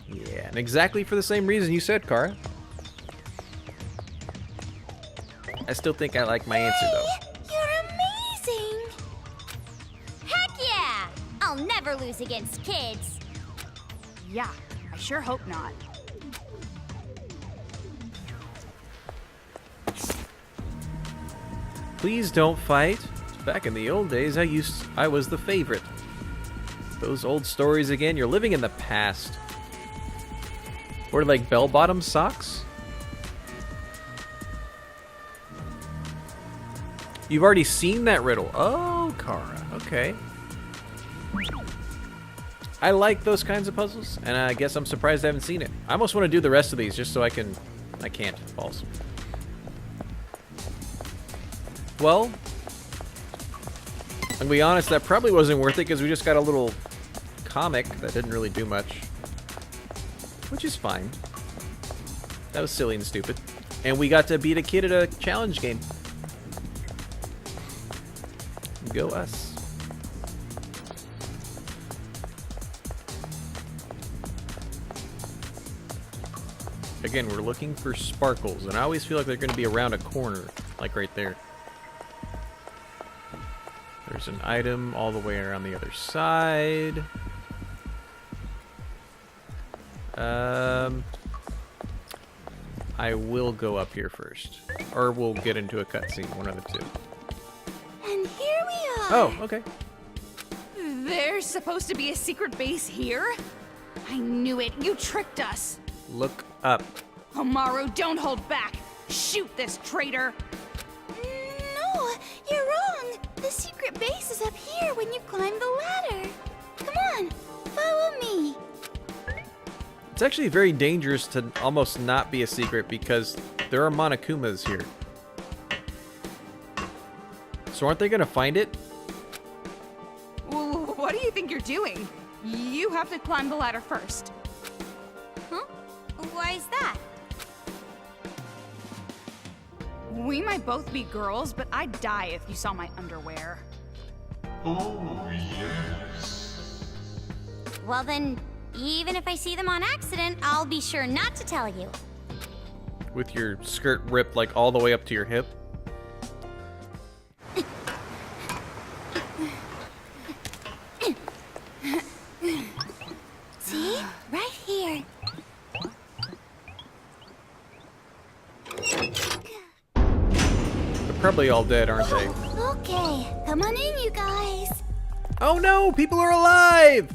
Yeah, and exactly for the same reason you said, Kara. I still think I like my answer, though. You're amazing! Heck yeah! I'll never lose against kids. Yeah, I sure hope not. Please don't fight. Back in the old days, I was the favorite. Those old stories again. You're living in the past. Or like bell-bottom socks? You've already seen that riddle. Oh, Kara. Okay. I like those kinds of puzzles, and I guess I'm surprised I haven't seen it. I almost want to do the rest of these just so I can... I can't. False. Well, I'm gonna be honest, that probably wasn't worth it because we just got a little comic that didn't really do much. Which is fine. That was silly and stupid. And we got to beat a kid at a challenge game. Go us. Again, we're looking for sparkles, and I always feel like they're going to be around a corner, like right there. There's an item all the way around the other side. I will go up here first. Or we'll get into a cutscene, one of the two. And here we are. Oh, okay. There's supposed to be a secret base here? I knew it. You tricked us. Look up. Amaru, don't hold back. Shoot this traitor. No, you're wrong. The secret base is up here when you climb the ladder. Come on, follow me. It's actually very dangerous to almost not be a secret because there are Monokumas here. So aren't they gonna find it? What do you think you're doing? You have to climb the ladder first. Huh? Why is that? We might both be girls, but I'd die if you saw my underwear. Oh, yes. Well then, even if I see them on accident, I'll be sure not to tell you. With your skirt ripped like all the way up to your hip? See? Right here. They're probably all dead, aren't they? Okay, come on in, you guys. Oh no! People are alive!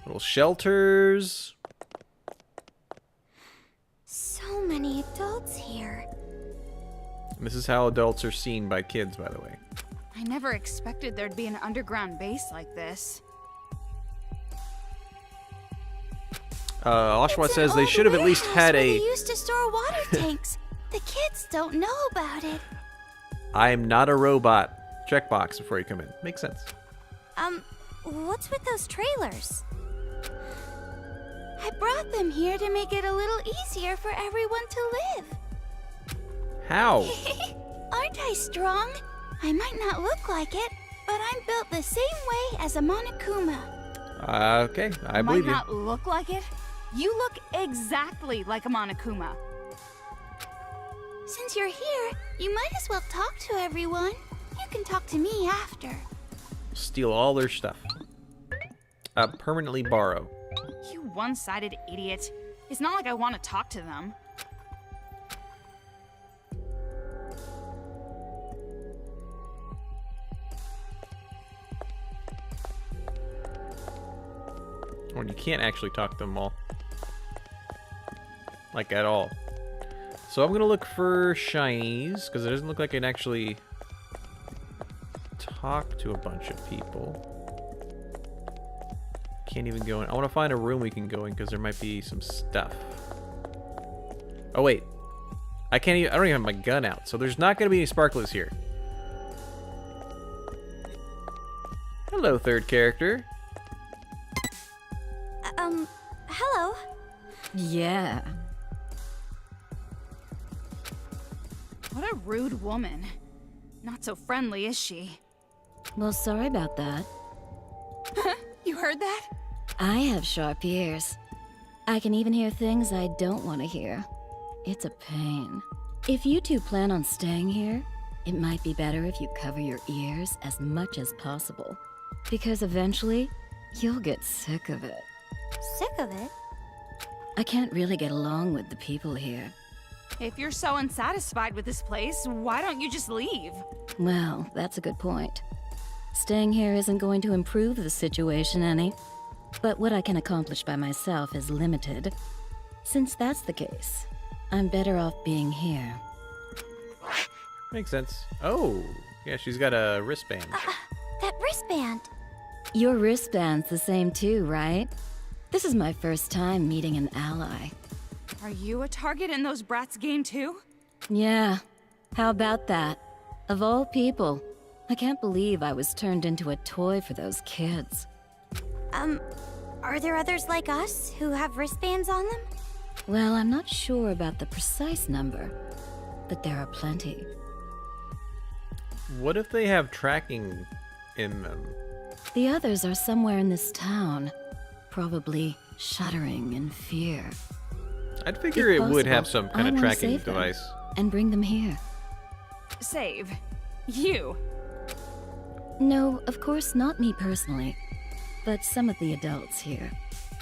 Little shelters. So many adults here. And this is how adults are seen by kids, by the way. I never expected there'd be an underground base like this. Oshwa It's an says they old should have at least warehouse had where a... They used to store water tanks. The kids don't know about it. I'm not a robot checkbox before you come in. Makes sense. What's with those trailers? I brought them here to make it a little easier for everyone to live. How? Aren't I strong? I might not look like it, but I'm built the same way as a Monokuma. Okay, I believe you. Might not look like it? You look exactly like a Monokuma. Since you're here, you might as well talk to everyone. You can talk to me after. Steal all their stuff. Permanently borrow. You one-sided idiot. It's not like I want to talk to them. Or you can't actually talk to them all. Like, at all. So I'm gonna look for shinies, because it doesn't look like I can actually talk to a bunch of people. Can't even go in. I want to find a room we can go in, because there might be some stuff. Oh, wait. I can't even... I don't even have my gun out, so there's not gonna be any sparklers here. Hello, third character. Hello. Yeah. What a rude woman. Not so friendly, is she? Well, sorry about that. heard that? I have sharp ears. I can even hear things I don't want to hear. It's a pain. If you two plan on staying here, it might be better if you cover your ears as much as possible. Because eventually, you'll get sick of it. Sick of it? I can't really get along with the people here. If you're so unsatisfied with this place, why don't you just leave? Well, that's a good point. Staying here isn't going to improve the situation any. But what I can accomplish by myself is limited. Since that's the case, I'm better off being here. Makes sense. Oh, yeah, she's got a wristband. That wristband. Your wristband's the same too, right? This is my first time meeting an ally. Are you a target in those brats' game too? Yeah, how about that? Of all people, I can't believe I was turned into a toy for those kids. Are there others like us who have wristbands on them? Well, I'm not sure about the precise number, but there are plenty. What if they have tracking in them? The others are somewhere in this town, probably shuddering in fear. I'd figure If it would have possible, some kind I of wanna tracking save them device. and bring them here. Save. You. No, of course not me personally, but some of the adults here.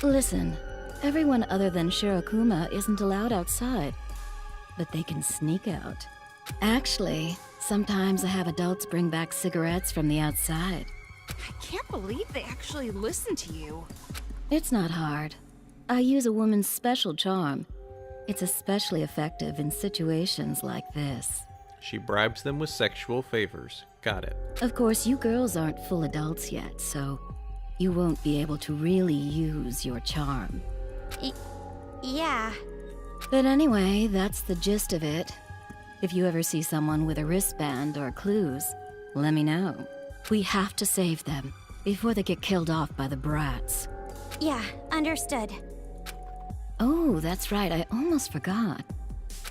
Listen, everyone other than Shirokuma isn't allowed outside, but they can sneak out. Actually, sometimes I have adults bring back cigarettes from the outside. I can't believe they actually listen to you. It's not hard. I use a woman's special charm. It's especially effective in situations like this. She bribes them with sexual favors. Got it. Of course, you girls aren't full adults yet, so you won't be able to really use your charm. Yeah. But anyway, that's the gist of it. If you ever see someone with a wristband or clues, let me know. We have to save them before they get killed off by the brats. Yeah, understood. Oh, that's right, I almost forgot.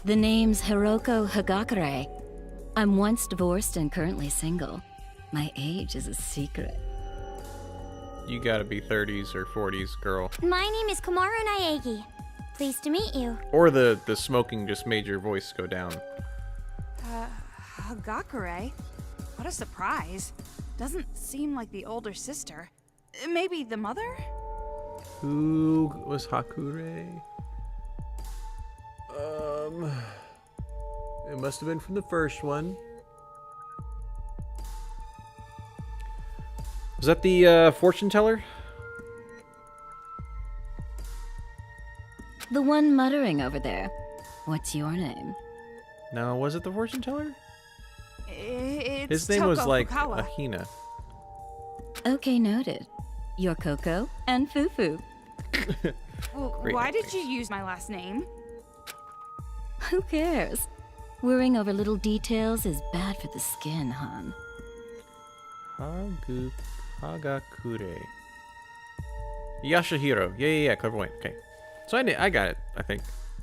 The name's Hiroko Hagakure. I'm once divorced and currently single. My age is a secret. You gotta be 30s or 40s, girl. My name is Komaru Naegi. Pleased to meet you. Or the smoking just made your voice go down. Hagakure? What a surprise. Doesn't seem like the older sister. Maybe the mother? Who was Hakure? It must have been from the first one. Was that the fortune teller? The one muttering over there. What's your name? No, was it the fortune teller? It's His name was Toko like Fukawa. Ahina. Okay, noted. You're Coco and Fufu. Well, Great why did names. you use my last name? Who cares? Worrying over little details is bad for the skin, hon. Hagakure. Yashahiro. Yeah, clairvoyant. Okay. So I got it, I think.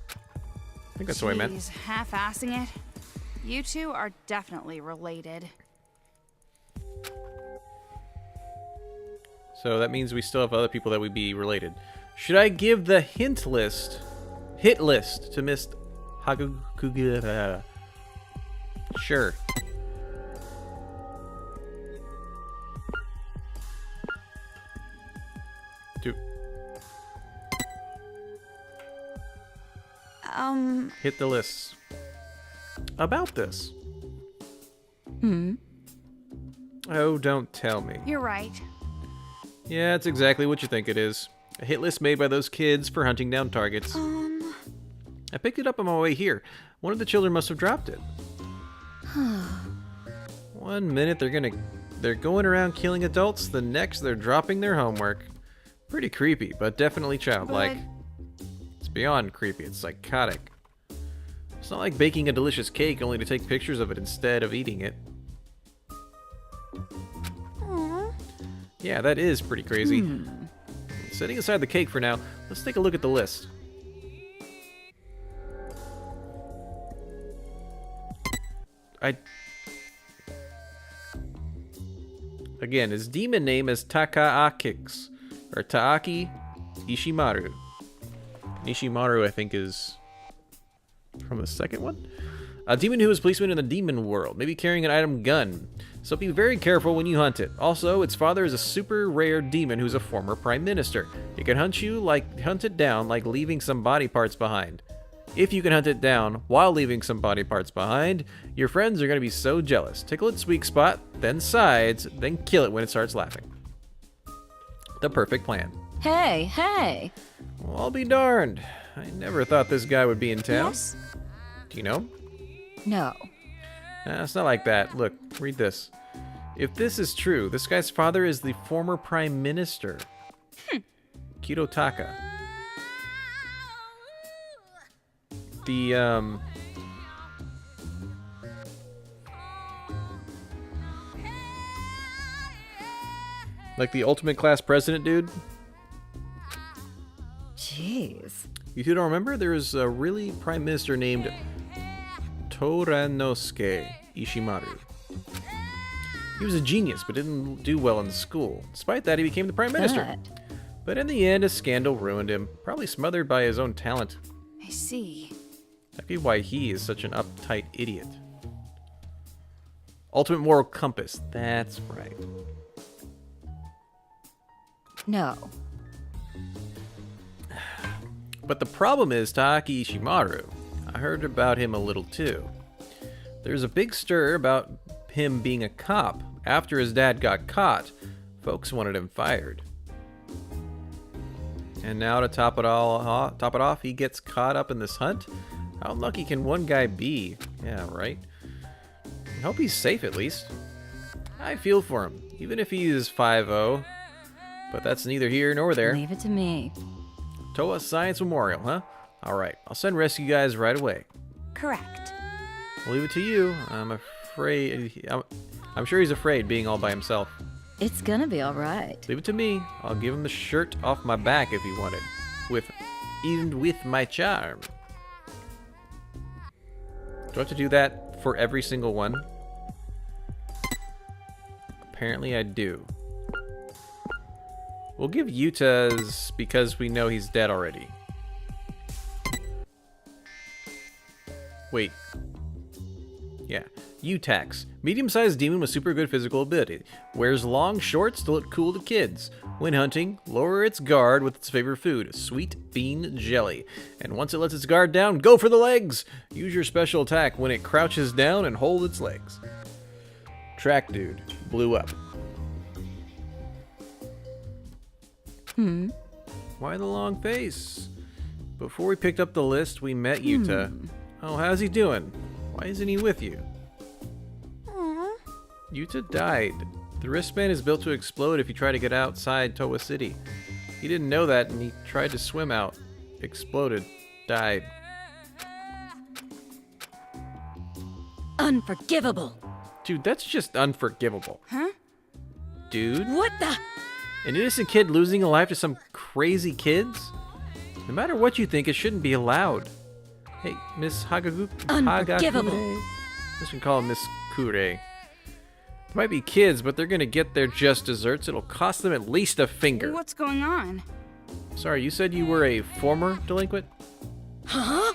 I think that's what I meant. Jeez, half-assing it. You two are definitely related. So that means we still have other people that would be related. Should I give the hit list to Miss Hagakure? Sure. Do hit the lists. About this. Oh, don't tell me. You're right. Yeah, it's exactly what you think it is. A hit list made by those kids for hunting down targets. I picked it up on my way here. One of the children must have dropped it. One minute they're going around killing adults, the next they're dropping their homework. Pretty creepy, but definitely childlike. It's beyond creepy, it's psychotic. It's not like baking a delicious cake only to take pictures of it instead of eating it. Yeah, that is pretty crazy. Setting aside the cake for now, let's take a look at the list. Again, his demon name is Takaakix. Or Taaki Ishimaru. Ishimaru, I think, is from the second one. A demon who is policeman in the demon world, maybe carrying an item gun. So be very careful when you hunt it. Also, its father is a super rare demon who's a former prime minister. It can hunt it down like leaving some body parts behind. If you can hunt it down while leaving some body parts behind, your friends are going to be so jealous. Tickle its weak spot, then sides, then kill it when it starts laughing. The perfect plan. Hey, hey! Well, I'll be darned. I never thought this guy would be in town. Yes? Do you know him? No. It's not like that. Look, read this. If this is true, this guy's father is the former prime minister. Kirotaka. The, like the ultimate class president dude? Jeez. You two don't remember? There was a really prime minister named Toranosuke Ishimaru. He was a genius, but didn't do well in school. Despite that, he became the prime minister. But in the end, a scandal ruined him, probably smothered by his own talent. I see. That'd be why he is such an uptight idiot. Ultimate moral compass. That's right. No. But the problem is Taaki Ishimaru. I heard about him a little too. There's a big stir about him being a cop. After his dad got caught, folks wanted him fired. And now to top it off, he gets caught up in this hunt? How lucky can one guy be? Yeah, right? I hope he's safe at least. I feel for him, even if he is 5-0. But that's neither here nor there. Leave it to me. Toa Science Memorial, huh? Alright, I'll send rescue guys right away. Correct. I'll leave it to you. I'm afraid... I'm sure he's afraid being all by himself. It's gonna be alright. Leave it to me. I'll give him the shirt off my back if he wanted. Even with my charm. Do I have to do that for every single one? Apparently I do. We'll give Yuta's because we know he's dead already. Wait. Yeah. Utax. Medium-sized demon with super good physical ability. Wears long shorts to look cool to kids. When hunting, lower its guard with its favorite food, sweet bean jelly. And once it lets its guard down, go for the legs! Use your special attack when it crouches down and hold its legs. Track dude. Blew up. Why the long face? Before we picked up the list, we met Yuta. Oh, how's he doing? Why isn't he with you? Yuta died. The wristband is built to explode if you try to get outside Towa City. He didn't know that and he tried to swim out. Exploded. Died. Unforgivable. Dude, that's just unforgivable. Huh? Dude? What the? An innocent kid losing a life to some crazy kids? No matter what you think, it shouldn't be allowed. Hey, Miss Unforgivable. Hagakure. Just gonna call him Miss Kure. Might be kids, but they're gonna get their just desserts. It'll cost them at least a finger. What's going on? Sorry, you said you were a former delinquent? Huh?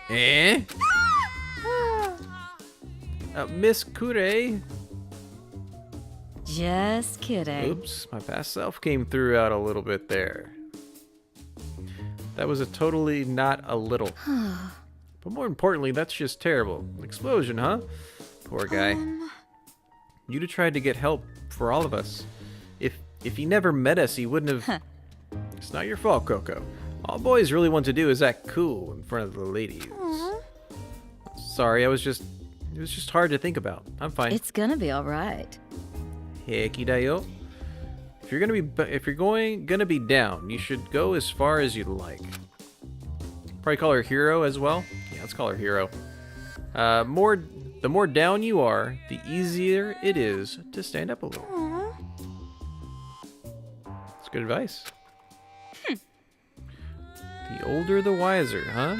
Eh? Miss Kure? Just kidding. Oops, my past self came through out a little bit there. That was a totally not a little. But more importantly, that's just terrible. Explosion, huh? Poor guy. You'd have tried to get help for all of us. If he never met us, he wouldn't have... It's not your fault, Coco. All boys really want to do is act cool in front of the ladies. Sorry, it was just hard to think about. I'm fine. It's gonna be alright. Heki dayo. If you're gonna be down, you should go as far as you'd like. Probably call her Hero as well. Yeah, let's call her Hero. The more down you are, the easier it is to stand up a little. That's good advice. The older, the wiser, huh?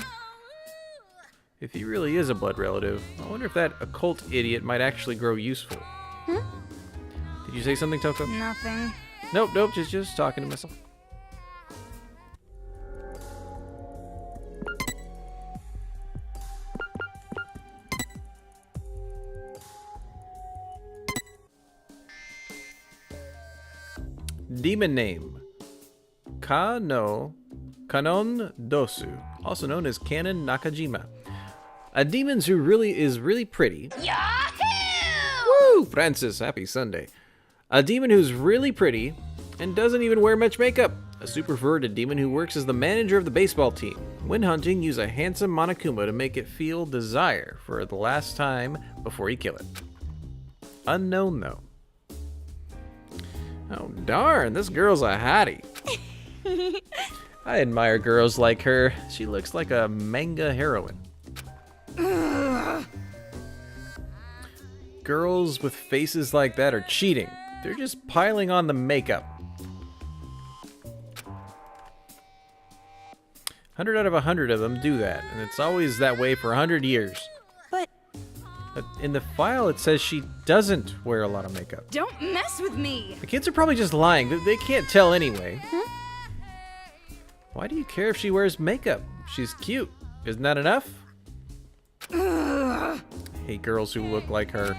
If he really is a blood relative, I wonder if that occult idiot might actually grow useful. Did you say something, Toko? Nothing. Nope, just talking to myself. Demon name. Kanon Dosu, also known as Canon Nakajima. A demon who is really pretty. Yahoo! Woo! Francis, happy Sunday. A demon who's really pretty and doesn't even wear much makeup. A super perverted demon who works as the manager of the baseball team. When hunting, use a handsome Monokuma to make it feel desire for the last time before you kill it. Unknown, though. Oh, darn, this girl's a hottie. I admire girls like her. She looks like a manga heroine. Girls with faces like that are cheating. They're just piling on the makeup. 100 out of 100 of them do that, and it's always that way for 100 years. But In the file, it says she doesn't wear a lot of makeup. don't mess with me. The kids are probably just lying. They can't tell anyway. Why do you care if she wears makeup? She's cute. Isn't that enough? I hate girls who look like her.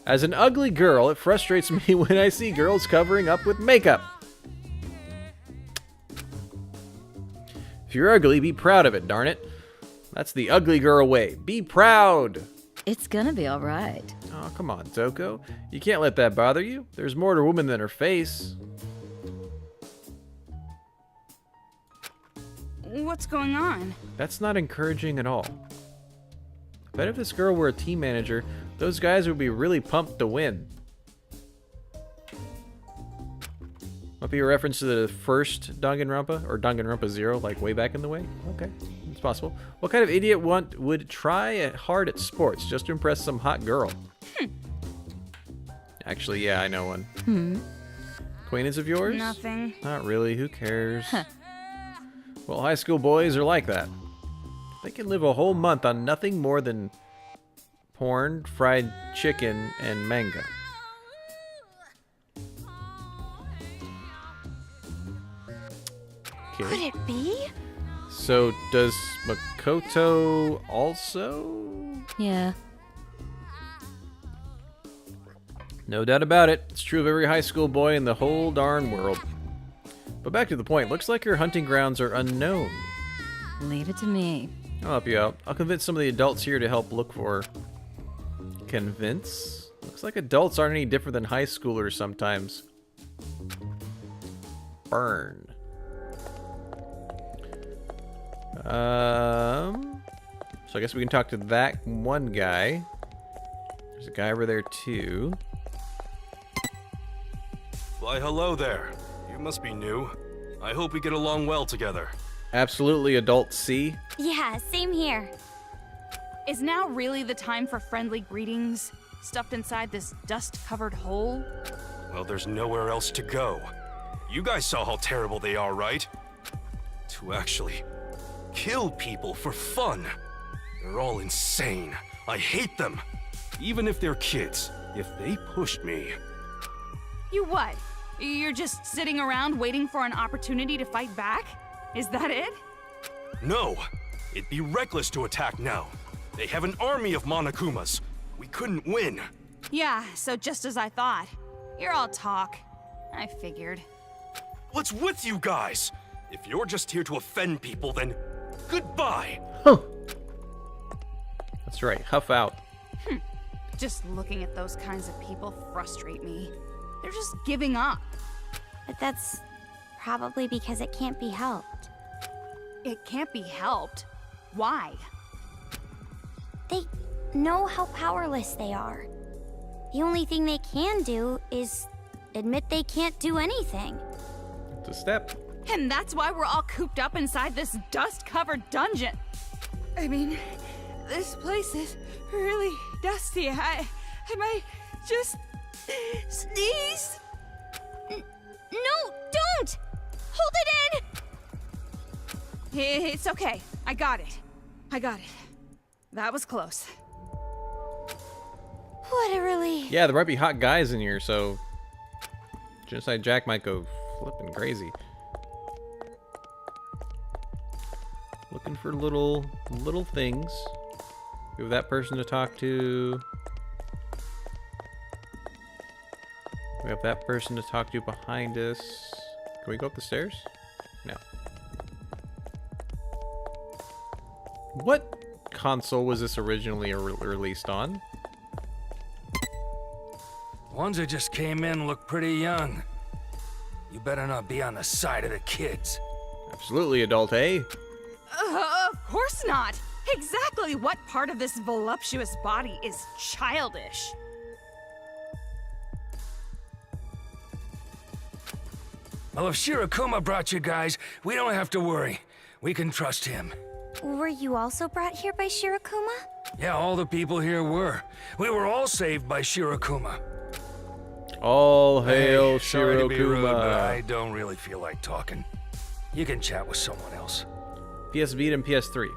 As an ugly girl, it frustrates me when I see girls covering up with makeup. If you're ugly, be proud of it, darn it. That's the ugly girl way. Be proud. It's gonna be alright. Oh, come on, Toko. You can't let that bother you. There's more to a woman than her face. What's going on? That's not encouraging at all. I bet if this girl were a team manager, those guys would be really pumped to win. Might be a reference to the first Danganronpa, or Danganronpa 0, like way back in the way? Okay, it's possible. What kind of idiot would try hard at sports just to impress some hot girl? Actually, yeah, I know one. Acquaintance of yours? Nothing. Not really, who cares? Well, high school boys are like that. They can live a whole month on nothing more than porn, fried chicken, and manga. Could Okay. it be? So does Makoto also? Yeah. No doubt about it. It's true of every high school boy in the whole darn world. But back to the point. Looks like your hunting grounds are unknown. Leave it to me. I'll help you out. I'll convince some of the adults here to help look for... Convince? Looks like adults aren't any different than high schoolers sometimes. Burn. So I guess we can talk to that one guy. There's a guy over there too. Why, hello there. You must be new. I hope we get along well together. Absolutely, adult C. Yeah, same here. Is now really the time for friendly greetings, stuffed inside this dust-covered hole? Well, there's nowhere else to go. You guys saw how terrible they are, right? To actually kill people for fun. They're all insane. I hate them. Even if they're kids, if they pushed me. You what? You're just sitting around waiting for an opportunity to fight back? Is that it? No, it'd be reckless to attack now. They have an army of Monokumas. We couldn't win. Yeah, so just as I thought. You're all talk. I figured. What's with you guys? If you're just here to offend people, then goodbye. Huh. That's right, huff out. Just looking at those kinds of people frustrate me. They're just giving up. But that's probably because it can't be helped. It can't be helped. Why? They know how powerless they are. The only thing they can do is admit they can't do anything. It's a step. And that's why we're all cooped up inside this dust-covered dungeon. I mean, this place is really dusty. I might just sneeze. No, don't! Hold it in! It's okay. I got it. That was close. What a relief. Yeah, there might be hot guys in here, so Genocide Jack might go flipping crazy. Looking for little things. We have that person to talk to. We have that person to talk to behind us. Can we go up the stairs? No. What console was this originally released on? Ones that just came in look pretty young. You better not be on the side of the kids. Absolutely, adult, eh? Of course not. Exactly what part of this voluptuous body is childish? Well, if Shirakuma brought you guys, we don't have to worry. We can trust him. Were you also brought here by Shirakuma? Yeah, all the people here were. We were all saved by Shirakuma. All hail Hey, sorry to be rude, but I Shirakuma. don't really feel like talking. You can chat with someone else. PS Vita and PS3.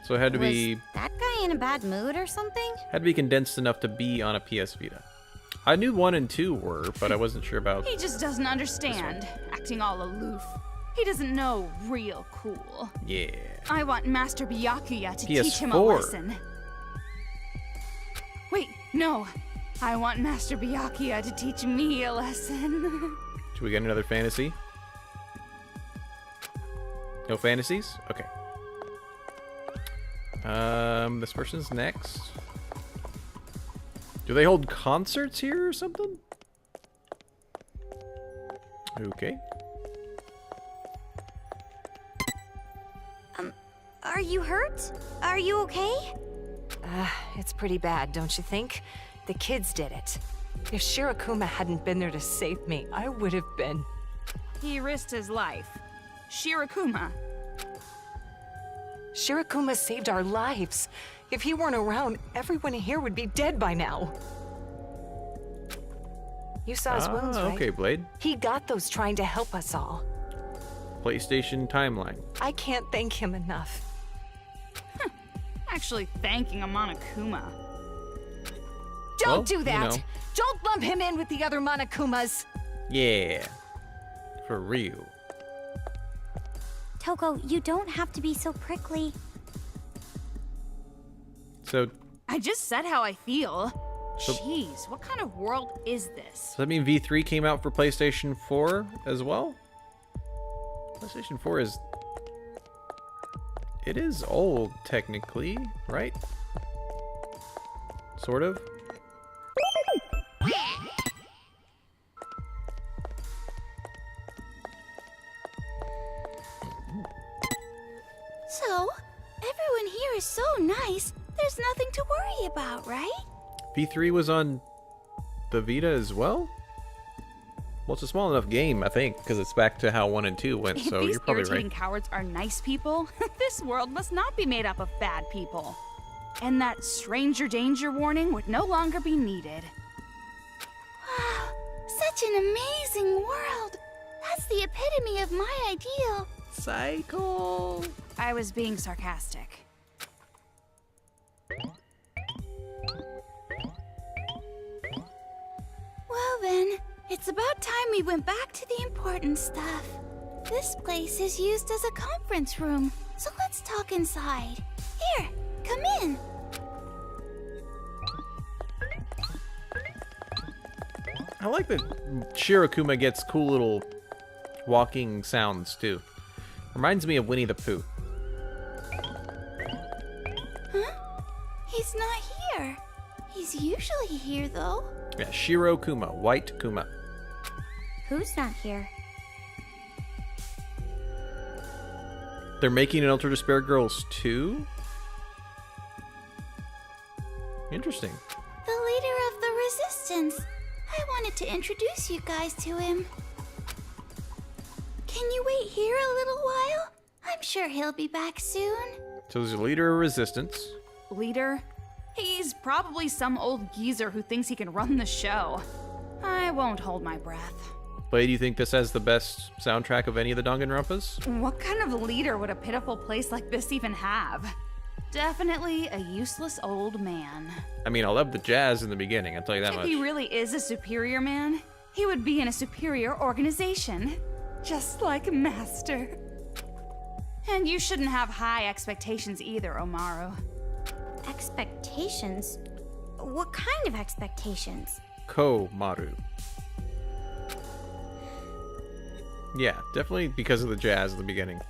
So it had to be Was that guy in a bad mood or something? had to be condensed enough to be on a PS Vita. I knew 1 and 2 were, but I wasn't sure about. He just doesn't understand, acting all aloof. He doesn't know real cool. Yeah. I want Master Byakuya to teach him a PS4. lesson. Wait, no. I want Master Byakuya to teach me a lesson. Should we get another fantasy? No fantasies? Okay. This person's next. Do they hold concerts here or something? Okay. Are you hurt? Are you okay? It's pretty bad, don't you think? The kids did it. If Shirakuma hadn't been there to save me, I would have been. He risked his life. Shirakuma. Shirakuma saved our lives. If he weren't around, everyone here would be dead by now. You saw his wounds, right? Okay, Blade. He got those trying to help us all. PlayStation timeline. I can't thank him enough. Actually thanking a Monokuma. Don't Well, do you that! know. Don't lump him in with the other Monokumas! Yeah. For real. Toko, you don't have to be so prickly. So, I just said how I feel. So- Jeez, what kind of world is this? does that mean V3 came out for PlayStation 4 as well? PlayStation 4 is... It is old, technically, right? Sort of. So, everyone here is so nice, there's nothing to worry about, right? V3 was on the Vita as well? Well, it's a small enough game, I think, because it's back to how 1 and 2 went, If so these you're probably irritating right. cowards are nice people, this world must not be made up of bad people. And that stranger danger warning would no longer be needed. Wow, such an amazing world. That's the epitome of my ideal. Cycle! I was being sarcastic. Well then, it's about time we went back to the important stuff. This place is used as a conference room, so let's talk inside. Here, come in. I like that Shirakuma gets cool little walking sounds, too. Reminds me of Winnie the Pooh. Huh? He's not here. He's usually here, though. Yeah, Shirokuma, White Kuma. Who's not here? They're making an Ultra Despair Girls 2? Interesting. The leader of the Resistance. I wanted to introduce you guys to him. Can you wait here a little while? I'm sure he'll be back soon. So there's a leader of Resistance. Leader? He's probably some old geezer who thinks he can run the show. I won't hold my breath. Blade, do you think this has the best soundtrack of any of the Danganronpas? What kind of leader would a pitiful place like this even have? Definitely a useless old man. I mean, I love the jazz in the beginning, I'll tell you that If much. he really is a superior man, he would be in a superior organization. Just like Master. And you shouldn't have high expectations either, Omaru. Expectations? What kind of expectations? Ko-Maru. Yeah, definitely because of the jazz at the beginning.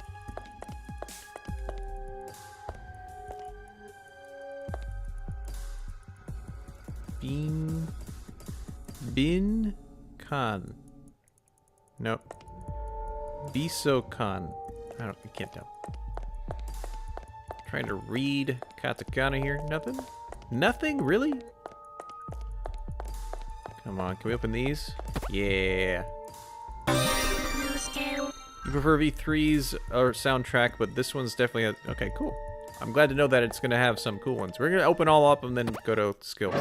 Bin Khan. Nope. Biso Khan. I can't tell. Trying to read katakana here. Nothing? Nothing? Really? Come on, can we open these? Yeah. You prefer V3's or soundtrack, but this one's definitely okay, cool. I'm glad to know that it's gonna have some cool ones. We're gonna open all up and then go to skills.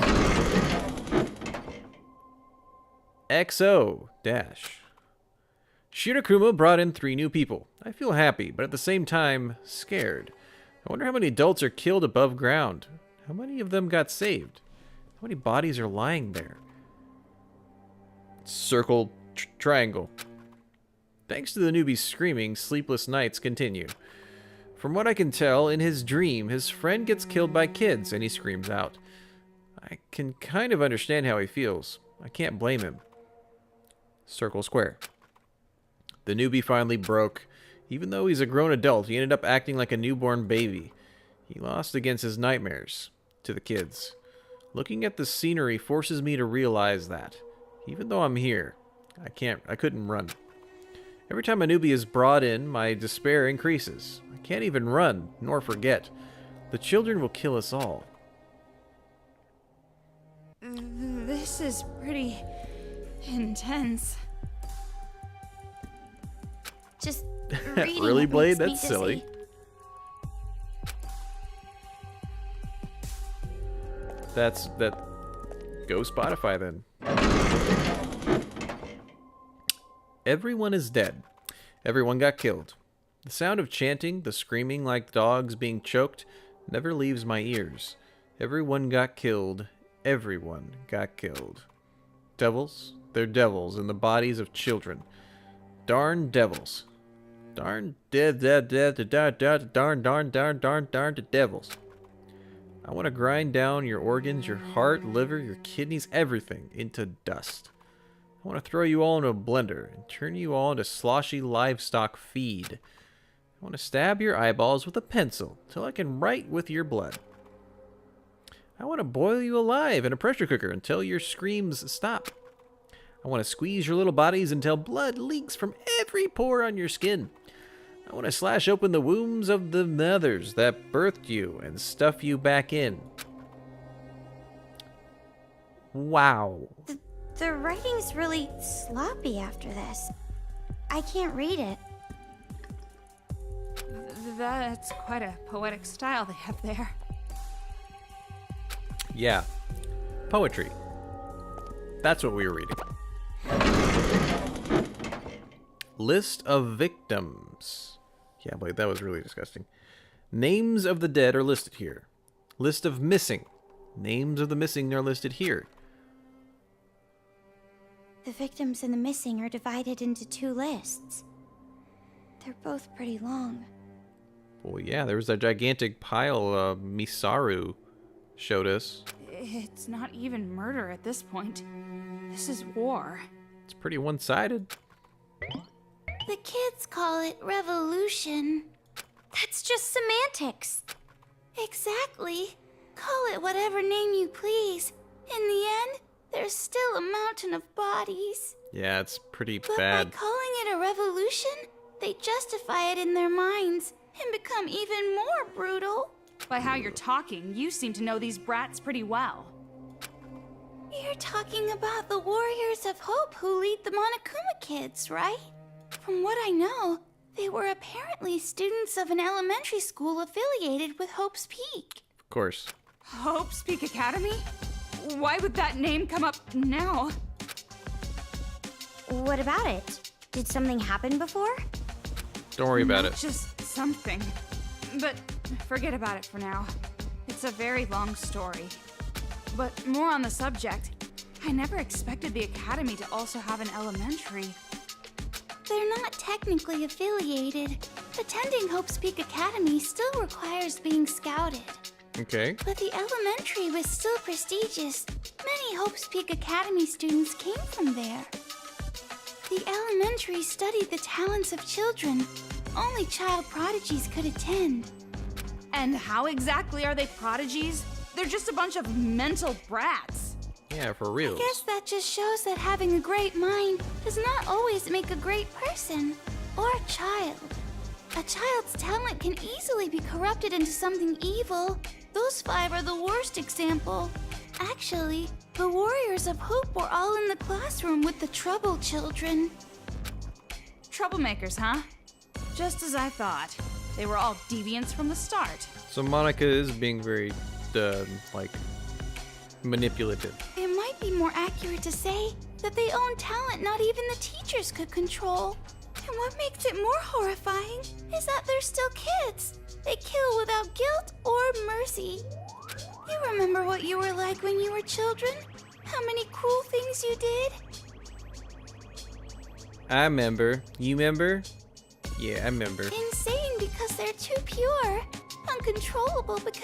XO dash. Shirakuma brought in 3 new people. I feel happy, but at the same time, scared. I wonder how many adults are killed above ground. How many of them got saved? How many bodies are lying there? Circle, triangle. Thanks to the newbie screaming, sleepless nights continue. From what I can tell, in his dream, his friend gets killed by kids, and he screams out. I can kind of understand how he feels. I can't blame him. Circle, square. The newbie finally broke. Even though he's a grown adult, he ended up acting like a newborn baby. He lost against his nightmares to the kids. Looking at the scenery forces me to realize that. Even though I'm here, I couldn't run. Every time a newbie is brought in, my despair increases. I can't even run, nor forget. The children will kill us all. This is pretty intense. Just reading Really, it Blade? makes me That's silly. dizzy. That. Go Spotify then. Everyone is dead. Everyone got killed. The sound of chanting, the screaming like dogs being choked, never leaves my ears. Everyone got killed. Everyone got killed. Devils? They're devils in the bodies of children. Darn devils. Darn devils. I want to grind down your organs, your heart, liver, your kidneys, everything into dust. I want to throw you all into a blender and turn you all into sloshy livestock feed. I want to stab your eyeballs with a pencil till I can write with your blood. I want to boil you alive in a pressure cooker until your screams stop. I want to squeeze your little bodies until blood leaks from every pore on your skin. I want to slash open the wombs of the mothers that birthed you and stuff you back in. Wow. The writing's really sloppy after this. I can't read it. That's quite a poetic style they have there. Yeah. Poetry. That's what we were reading. List of victims. Yeah, but that was really disgusting. Names of the dead are listed here. List of missing. Names of the missing are listed here. The victims and the missing are divided into 2 lists. They're both pretty long. Well, yeah, there was that gigantic pile Misaru showed us. It's not even murder at this point. This is war. It's pretty one-sided. The kids call it revolution. That's just semantics. Exactly. Call it whatever name you please. In the end, there's still a mountain of bodies. Yeah, it's pretty But bad. by calling it a revolution, they justify it in their minds and become even more brutal. By how you're talking, you seem to know these brats pretty well. You're talking about the Warriors of Hope who lead the Monokuma kids, right? From what I know, they were apparently students of an elementary school affiliated with Hope's Peak. Of course. Hope's Peak Academy? Why would that name come up now? What about it? Did something happen before? Don't worry about Not it. just something, but forget about it for now. It's a very long story. But more on the subject, I never expected the Academy to also have an elementary. They're not technically affiliated. Attending Hope's Peak Academy still requires being scouted. Okay. But the elementary was still prestigious. Many Hope's Peak Academy students came from there. The elementary studied the talents of children. Only child prodigies could attend. And how exactly are they prodigies? They're just a bunch of mental brats. Yeah, for real. I guess that just shows that having a great mind does not always make a great person or a child. A child's talent can easily be corrupted into something evil. Those 5 are the worst example. Actually, the Warriors of Hope were all in the classroom with the troubled children. Troublemakers, huh? Just as I thought. They were all deviants from the start. So Monica is being very, like, manipulative. It might be more accurate to say that they own talent not even the teachers could control. And what makes it more horrifying is that they're still kids. They kill without guilt or mercy. You remember what you were like when you were children? How many cruel things you did? I remember. You remember? Yeah, I remember. Insane because they're too pure. Uncontrollable because